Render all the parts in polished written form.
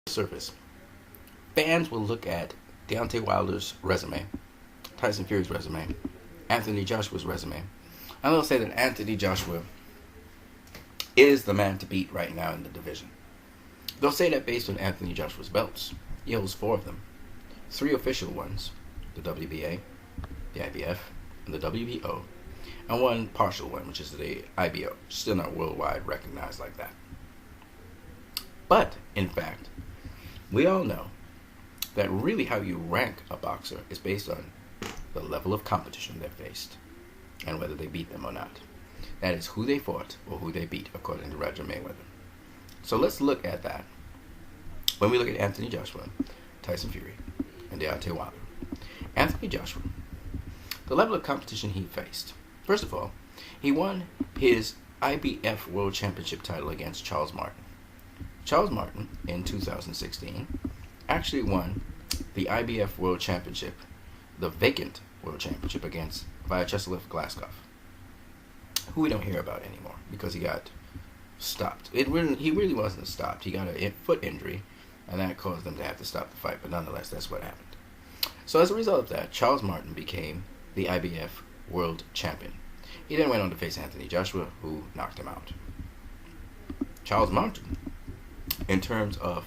surface, fans will look at Deontay Wilder's resume, Tyson Fury's resume, Anthony Joshua's resume, and they'll say that Anthony Joshua is the man to beat right now in the division. They'll say that based on Anthony Joshua's belts. He holds 4 of them. 3 official ones, the WBA, the IBF, and the WBO, and 1 partial one, which is the IBO, still not worldwide recognized like that. But, in fact, we all know that really how you rank a boxer is based on the level of competition they faced and whether they beat them or not. That is who they fought or who they beat, according to Roger Mayweather. So let's look at that. When we look at Anthony Joshua, Tyson Fury, and Deontay Wilder. Anthony Joshua, the level of competition he faced. First of all, he won his IBF World Championship title against Charles Martin. Charles Martin, in 2016, actually won the IBF World Championship, the vacant World Championship, against Vyacheslav Glasgow, who we don't hear about anymore because he got stopped. He really wasn't stopped. He got a foot injury, and that caused them to have to stop the fight. But nonetheless, that's what happened. So as a result of that, Charles Martin became the IBF World Champion. He then went on to face Anthony Joshua, who knocked him out. Charles Martin, in terms of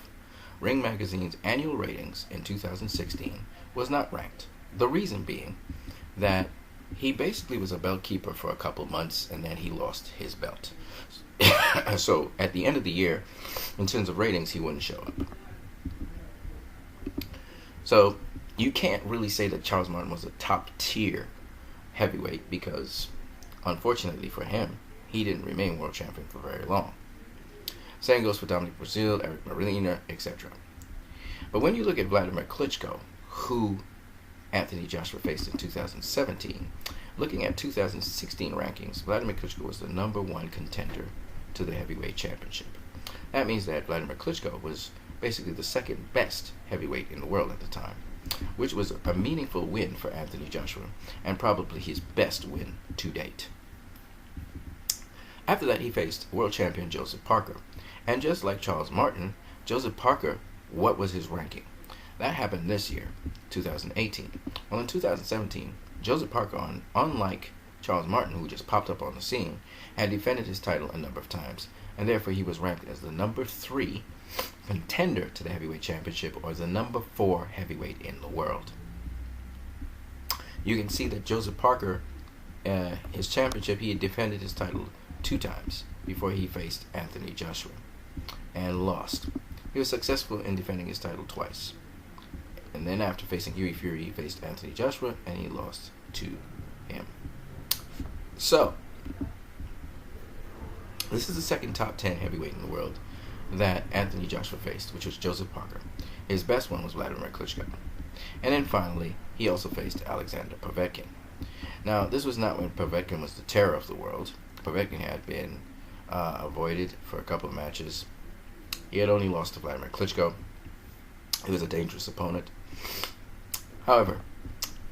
Ring Magazine's annual ratings in 2016, was not ranked. The reason being that he basically was a belt keeper for a couple months, and then he lost his belt. So at the end of the year, in terms of ratings, he wouldn't show up. So you can't really say that Charles Martin was a top tier heavyweight because, unfortunately for him, he didn't remain world champion for very long. Same goes for Dominic Brazil, Eric Marina, etc. But when you look at Vladimir Klitschko, who Anthony Joshua faced in 2017, looking at 2016 rankings, Vladimir Klitschko was the number 1 contender to the heavyweight championship. That means that Vladimir Klitschko was basically the second best heavyweight in the world at the time, which was a meaningful win for Anthony Joshua and probably his best win to date. After that, he faced world champion Joseph Parker. And just like Charles Martin, Joseph Parker, what was his ranking? That happened this year, 2018. Well, in 2017, Joseph Parker, unlike Charles Martin, who just popped up on the scene, had defended his title a number of times, and therefore he was ranked as the number 3 contender to the heavyweight championship, or the number 4 heavyweight in the world. You can see that Joseph Parker, his championship, he had defended his title 2 times before he faced Anthony Joshua and lost. He was successful in defending his title twice. And then after facing Hughie Fury, he faced Anthony Joshua and he lost to him. So, this is the second top 10 heavyweight in the world that Anthony Joshua faced, which was Joseph Parker. His best one was Vladimir Klitschko. And then finally, he also faced Alexander Povetkin. Now, this was not when Povetkin was the terror of the world. Povetkin had been avoided for a couple of matches. He had only lost to Vladimir Klitschko. He was a dangerous opponent. However,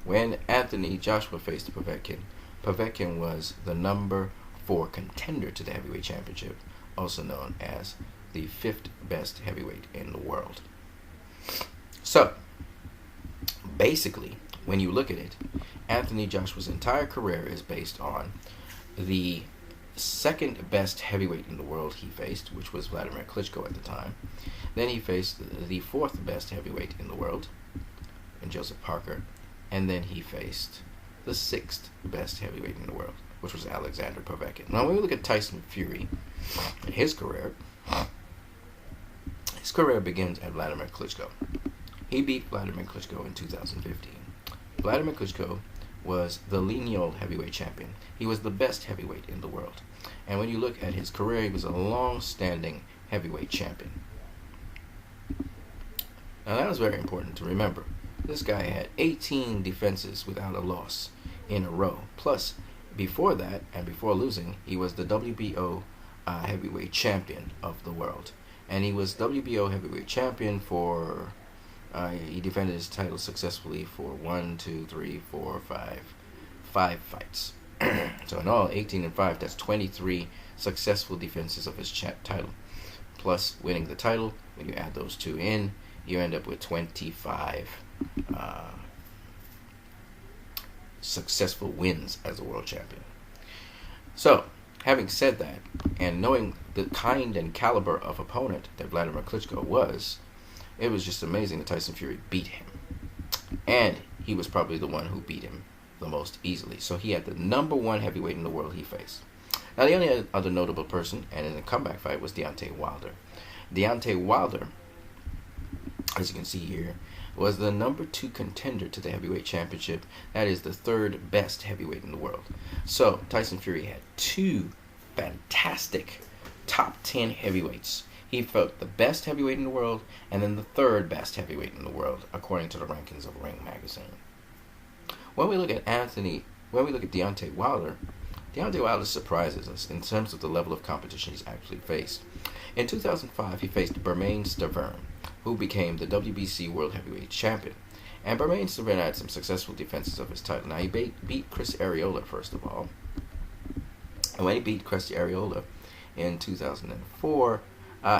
when Anthony Joshua faced Povetkin, Povetkin was the number 4 contender to the heavyweight championship, also known as the 5th best heavyweight in the world. So, basically, when you look at it, Anthony Joshua's entire career is based on the 2nd best heavyweight in the world he faced, which was Vladimir Klitschko at the time. Then he faced the 4th best heavyweight in the world, in Joseph Parker. And then he faced the 6th best heavyweight in the world, which was Alexander Povetkin. Now, when we look at Tyson Fury and his career begins at Vladimir Klitschko. He beat Vladimir Klitschko in 2015. Vladimir Klitschko was the lineal heavyweight champion. He was the best heavyweight in the world. And when you look at his career, he was a long-standing heavyweight champion. Now, that was very important to remember. This guy had 18 defenses without a loss in a row. Plus, before that, and before losing, he was the WBO heavyweight champion of the world. And he was WBO heavyweight champion for... he defended his title successfully for 5 fights. So in all, 18 and 5, that's 23 successful defenses of his title. Plus winning the title When you add those two in, you end up with 25 successful wins as a world champion. So, having said that, and knowing the kind and caliber of opponent that Vladimir Klitschko was, it was just amazing that Tyson Fury beat him. And he was probably the one who beat him the most easily. So he had the number one heavyweight in the world he faced. Now, the only other notable person, and in the comeback fight, was Deontay Wilder. Deontay Wilder, as you can see here, was the number 2 contender to the heavyweight championship. That is the 3rd best heavyweight in the world. So Tyson Fury had 2 fantastic top 10 heavyweights. He fought the best heavyweight in the world and then the 3rd best heavyweight in the world, according to the rankings of Ring Magazine. When we look at Deontay Wilder surprises us in terms of the level of competition he's actually faced. In 2005, he faced Bermane Stiverne, who became the WBC World Heavyweight Champion. And Bermane Stiverne had some successful defenses of his title. Now, he beat Chris Arreola, first of all. And when he beat Chris Arreola in 2004,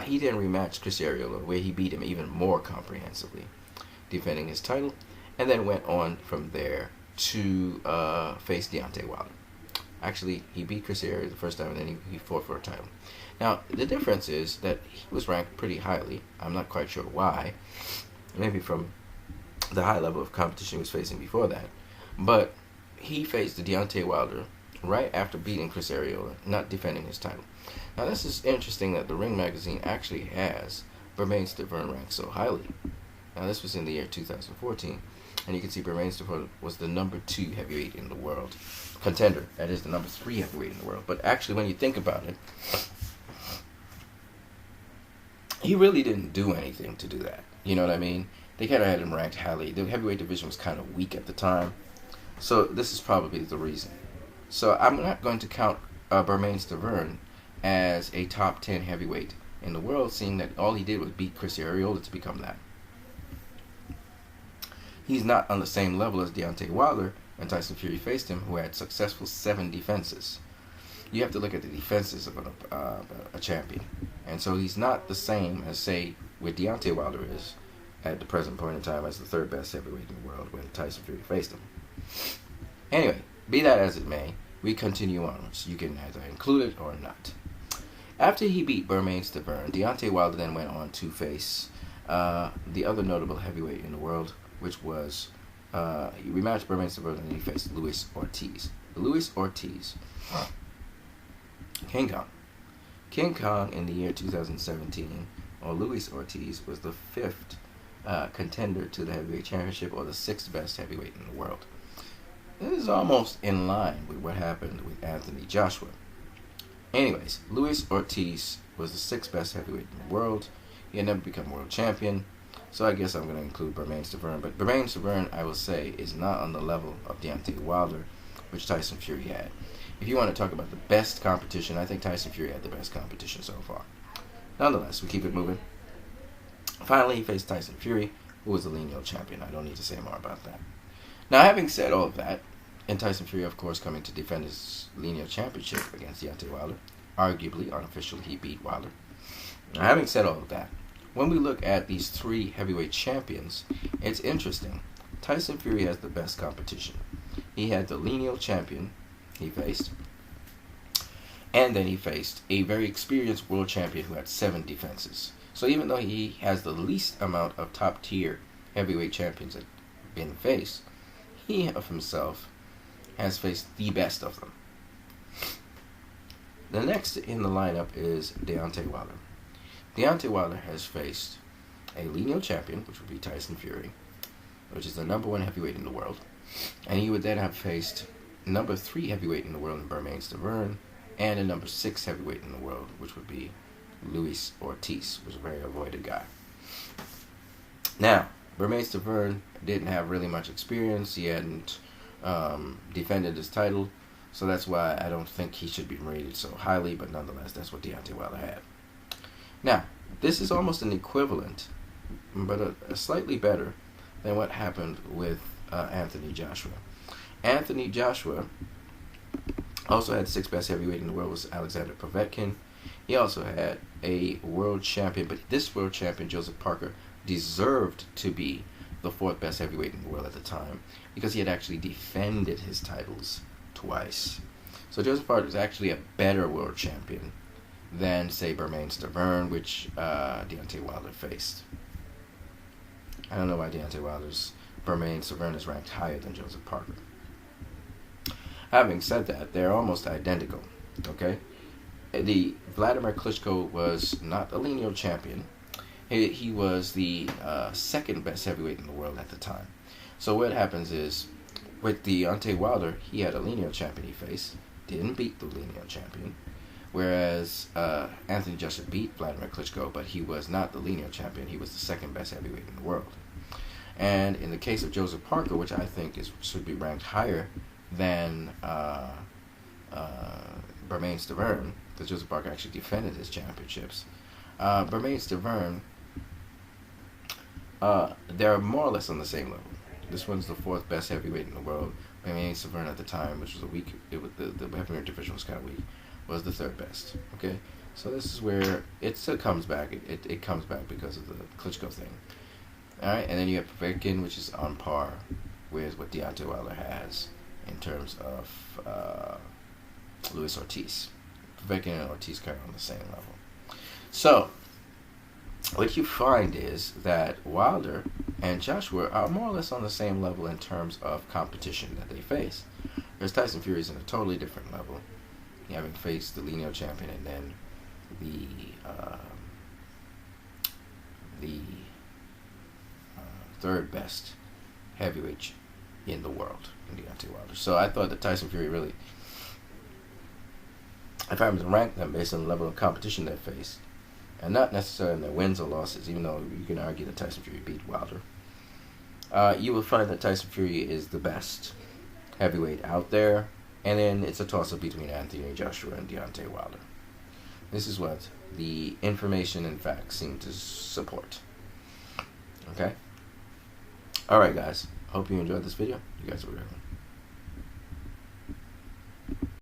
he then rematched Chris Arreola, where he beat him even more comprehensively, defending his title, and then went on from there to face Deontay Wilder. Actually, he beat Chris Arreola the first time, and then he fought for a title. Now, the difference is that he was ranked pretty highly. I'm not quite sure why. Maybe from the high level of competition he was facing before that. But he faced Deontay Wilder right after beating Chris Arreola, not defending his title. Now, this is interesting that the Ring Magazine actually has Bermane Stiverne ranked so highly. Now, this was in the year 2014. And you can see Bermane Stiverne was the number 2 heavyweight in the world. Contender. That is the number 3 heavyweight in the world. But actually, when you think about it, he really didn't do anything to do that. You know what I mean? They kind of had him ranked highly. The heavyweight division was kind of weak at the time. So this is probably the reason. So I'm not going to count Bermane Stiverne as a top 10 heavyweight in the world, seeing that all he did was beat Chris Arreola to become that. He's not on the same level as Deontay Wilder when Tyson Fury faced him, who had successful 7 defenses. You have to look at the defenses of a champion. And so he's not the same as, say, where Deontay Wilder is at the present point in time as the 3rd best heavyweight in the world when Tyson Fury faced him. Anyway, be that as it may, we continue onwards. You can either include it or not. After he beat Bermane Stiverne, Deontay Wilder then went on to face the other notable heavyweight in the world, which was, he rematched Bermane Stiverne and he faced Luis Ortiz. Luis Ortiz, King Kong. King Kong in the year 2017, or Luis Ortiz, was the 5th contender to the heavyweight championship, or the 6th best heavyweight in the world. This is almost in line with what happened with Anthony Joshua. Anyways, Luis Ortiz was the 6th best heavyweight in the world. He had never become world champion, so I guess I'm going to include Bermane Stiverne. But Bermane Stiverne, I will say, is not on the level of Deontay Wilder, which Tyson Fury had. If you want to talk about the best competition, I think Tyson Fury had the best competition so far. Nonetheless, we keep it moving. Finally, he faced Tyson Fury, who was the lineal champion. I don't need to say more about that. Now, having said all of that, and Tyson Fury, of course, coming to defend his lineal championship against Deontay Wilder, arguably, unofficially, he beat Wilder. Now, having said all of that, when we look at these 3 heavyweight champions, it's interesting. Tyson Fury has the best competition. He had the lineal champion he faced, and then he faced a very experienced world champion who had 7 defenses. So even though he has the least amount of top-tier heavyweight champions that have been faced, he of himself has faced the best of them. The next in the lineup is Deontay Wilder. Deontay Wilder has faced a lineal champion, which would be Tyson Fury, which is the number 1 heavyweight in the world. And he would then have faced number 3 heavyweight in the world in Bermane Stiverne, and a number 6 heavyweight in the world, which would be Luis Ortiz, who was a very avoided guy. Now, Bermane Stiverne didn't have really much experience. He hadn't defended his title, so that's why I don't think he should be rated so highly, but nonetheless, that's what Deontay Wilder had. Now, this is almost an equivalent, but a slightly better than what happened with Anthony Joshua. Anthony Joshua also had 6th best heavyweight in the world, was Alexander Povetkin. He also had a world champion, but this world champion, Joseph Parker, deserved to be the fourth best heavyweight in the world at the time because he had actually defended his titles twice. So Joseph Parker is actually a better world champion than, say, Bermane Stiverne, which Deontay Wilder faced. I don't know why Deontay Wilder's Bermane Stiverne is ranked higher than Joseph Parker. Having said that, they're almost identical, okay? The Vladimir Klitschko was not a lineal champion. He was the second best heavyweight in the world at the time. So what happens is, with Deontay Wilder, he had a lineal champion he faced, didn't beat the lineal champion, whereas Anthony Joshua beat Vladimir Klitschko, but he was not the lineal champion. He was the second best heavyweight in the world. And in the case of Joseph Parker, which I think should be ranked higher than Bermane Stiverne, because Joseph Parker actually defended his championships. Bermane Stiverne, they're more or less on the same level. This one's the fourth best heavyweight in the world. Bermane Stiverne at the time, which was a weak, the heavyweight division was kind of weak, was the third best. Okay, so this is where it still comes back. It comes back because of the Klitschko thing. All right, and then you have Povetkin, which is on par with what Deontay Wilder has in terms of Luis Ortiz. Povetkin and Ortiz kind of on the same level. So what you find is that Wilder and Joshua are more or less on the same level in terms of competition that they face. Whereas Tyson Fury is in a totally different level, having faced the lineal champion and then the third best heavyweight in the world in Deontay Wilder. So I thought that Tyson Fury really, if I was to rank them based on the level of competition they faced, and not necessarily in their wins or losses, even though you can argue that Tyson Fury beat Wilder, you will find that Tyson Fury is the best heavyweight out there, and then it's a toss-up between Anthony Joshua and Deontay Wilder. This is what the information and facts seem to support. Okay? Alright guys, hope you enjoyed this video. You guys are welcome.